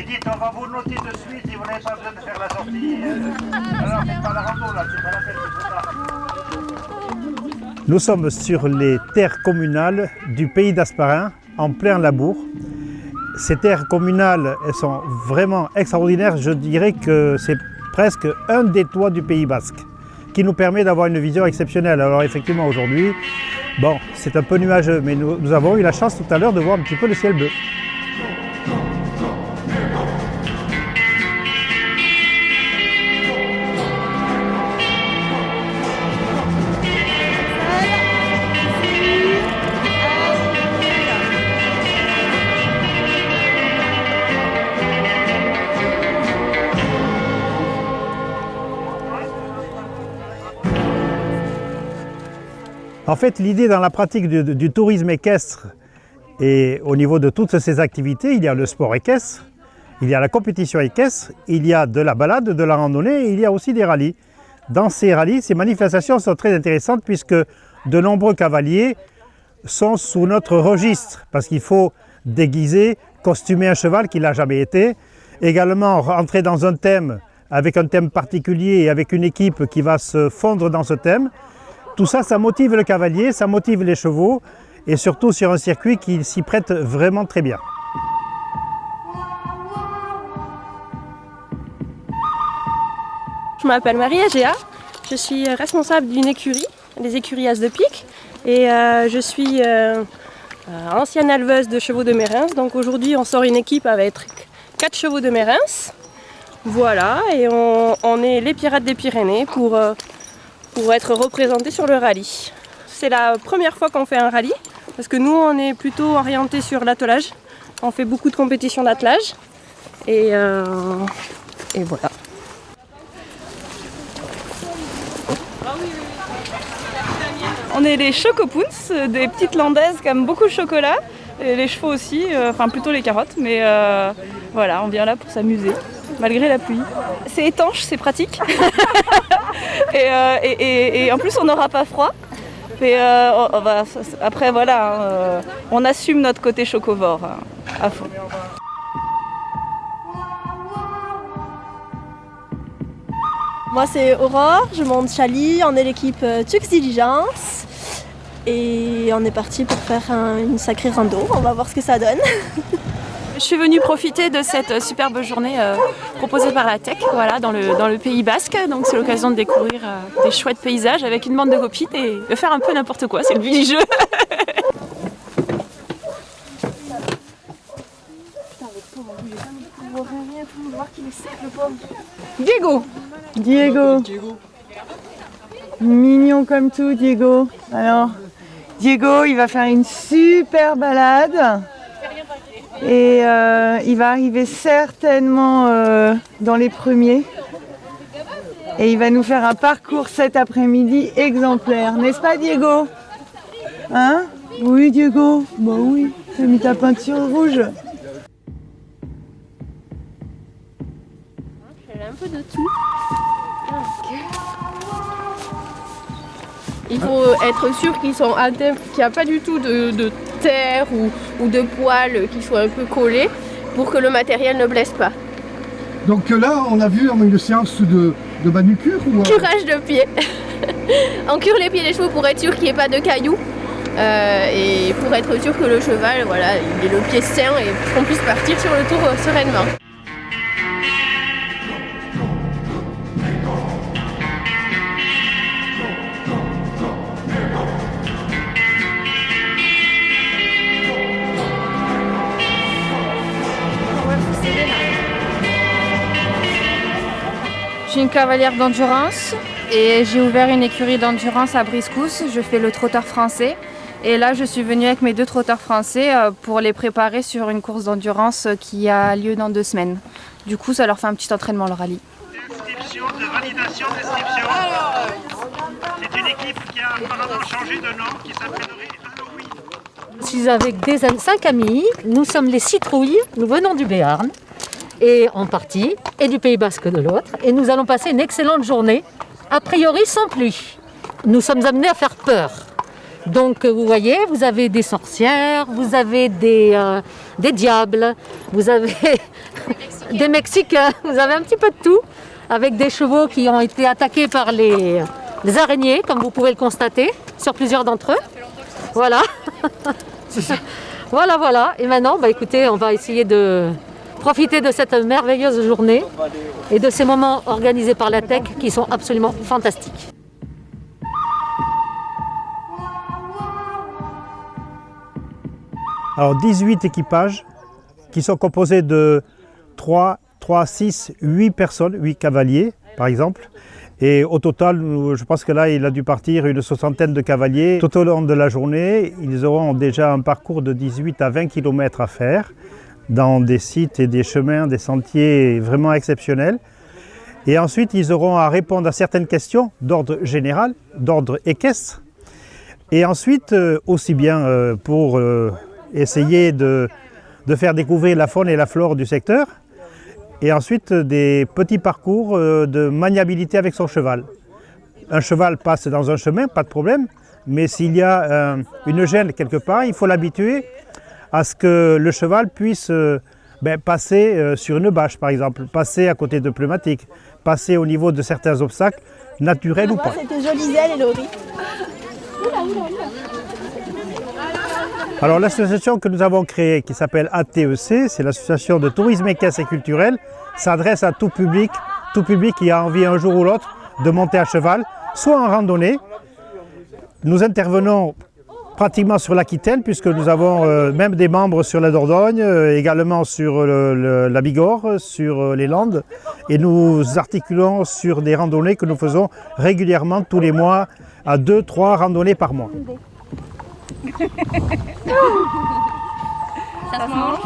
dites on va vous noter de suite et vous n'avez pas besoin de faire la sortie. Alors faites pas la rando là, c'est pas la peine, c'est trop tard. Nous sommes sur les terres communales du pays d'Hasparren, en plein labour. Ces terres communales, elles sont vraiment extraordinaires. Je dirais que c'est presque un des toits du Pays basque, qui nous permet d'avoir une vision exceptionnelle. Alors effectivement aujourd'hui, bon, c'est un peu nuageux, mais nous avons eu la chance tout à l'heure de voir un petit peu le ciel bleu. En fait, l'idée dans la pratique du tourisme équestre et au niveau de toutes ces activités, il y a le sport équestre, il y a la compétition équestre, il y a de la balade, de la randonnée et il y a aussi des rallyes. Dans ces rallyes, ces manifestations sont très intéressantes puisque de nombreux cavaliers sont sous notre registre parce qu'il faut déguiser, costumer un cheval qui n'a jamais été, également rentrer dans un thème avec un thème particulier et avec une équipe qui va se fondre dans ce thème. Tout ça, ça motive le cavalier, ça motive les chevaux et surtout sur un circuit qui s'y prête vraiment très bien. Je m'appelle Marie Agéa, je suis responsable d'une écurie, les écuries As de Pique, et je suis ancienne éleveuse de chevaux de Mérins. Donc aujourd'hui on sort une équipe avec 4 chevaux de Mérins. Voilà, et on est les Pirates des Pyrénées pour être représentés sur le rallye. C'est la première fois qu'on fait un rallye, parce que nous on est plutôt orienté sur l'attelage. On fait beaucoup de compétitions d'attelage, et voilà. On est les Chocopoons, des petites landaises qui aiment beaucoup le chocolat, et les chevaux aussi, enfin plutôt les carottes, mais voilà, on vient là pour s'amuser, malgré la pluie. C'est étanche, c'est pratique, et en plus on n'aura pas froid. Et après voilà, on assume notre côté chocovore à fond. Moi c'est Aurore, je monte Chali, on est l'équipe Tux Diligence et on est parti pour faire une sacrée rando, on va voir ce que ça donne. Je suis venue profiter de cette superbe journée proposée par la Tech, voilà, dans le Pays basque, donc c'est l'occasion de découvrir des chouettes paysages avec une bande de copines et de faire un peu n'importe quoi, c'est le but du jeu. Diego. Mignon comme tout, Diego. Alors, Diego, il va faire une super balade. Et il va arriver certainement dans les premiers. Et il va nous faire un parcours cet après-midi exemplaire. N'est-ce pas, Diego? Hein? Oui, Diego. Bah oui, t'as mis ta peinture rouge. Un peu de tout. Il faut être sûr qu'ils sont à terre, qu'il n'y a pas du tout de terre ou de poils qui soient un peu collés pour que le matériel ne blesse pas. Donc là, on a vu une séance de manucure ou Curage de pieds. On cure les pieds des chevaux pour être sûr qu'il n'y ait pas de cailloux et pour être sûr que le cheval, voilà, il ait le pied sain et qu'on puisse partir sur le tour sereinement. Je suis une cavalière d'endurance et j'ai ouvert une écurie d'endurance à Briscousse. Je fais le trotteur français et là je suis venue avec mes 2 trotteurs français pour les préparer sur une course d'endurance qui a lieu dans 2 semaines. Du coup ça leur fait un petit entraînement le rallye. Description de validation description. C'est une équipe qui a apparemment changé de nom, qui s'appellerait Halloween. Je suis avec 5 amis, nous sommes les Citrouilles, nous venons du Béarn. Et en partie, et du Pays basque de l'autre. Et nous allons passer une excellente journée, a priori sans pluie. Nous sommes amenés à faire peur. Donc vous voyez, vous avez des sorcières, vous avez des diables, vous avez des Mexicains, vous avez un petit peu de tout, avec des chevaux qui ont été attaqués par les araignées, comme vous pouvez le constater, sur plusieurs d'entre eux. Voilà. Voilà. Et maintenant, écoutez, on va essayer de profiter de cette merveilleuse journée et de ces moments organisés par la TEC qui sont absolument fantastiques. Alors 18 équipages qui sont composés de 3, 6, 8 personnes, 8 cavaliers par exemple. Et au total, je pense que là, il a dû partir une soixantaine de cavaliers. Tout au long de la journée, ils auront déjà un parcours de 18 à 20 km à faire dans des sites et des chemins, des sentiers vraiment exceptionnels. Et ensuite, ils auront à répondre à certaines questions d'ordre général, d'ordre équestre. Et ensuite, aussi bien pour essayer de faire découvrir la faune et la flore du secteur, et ensuite des petits parcours de maniabilité avec son cheval. Un cheval passe dans un chemin, pas de problème, mais s'il y a une gêne quelque part, il faut l'habituer à ce que le cheval puisse passer sur une bâche par exemple, passer à côté de pneumatiques, passer au niveau de certains obstacles, naturels ou pas. C'était Joliselle et Laurie. Alors l'association que nous avons créée, qui s'appelle ATEC, c'est l'association de tourisme équestre et culturel, s'adresse à tout public qui a envie un jour ou l'autre de monter à cheval, soit en randonnée. Nous intervenons pratiquement sur l'Aquitaine, puisque nous avons même des membres sur la Dordogne, également sur la Bigorre, sur les Landes, et nous articulons sur des randonnées que nous faisons régulièrement tous les mois, à 2-3 randonnées par mois. Ça se mange.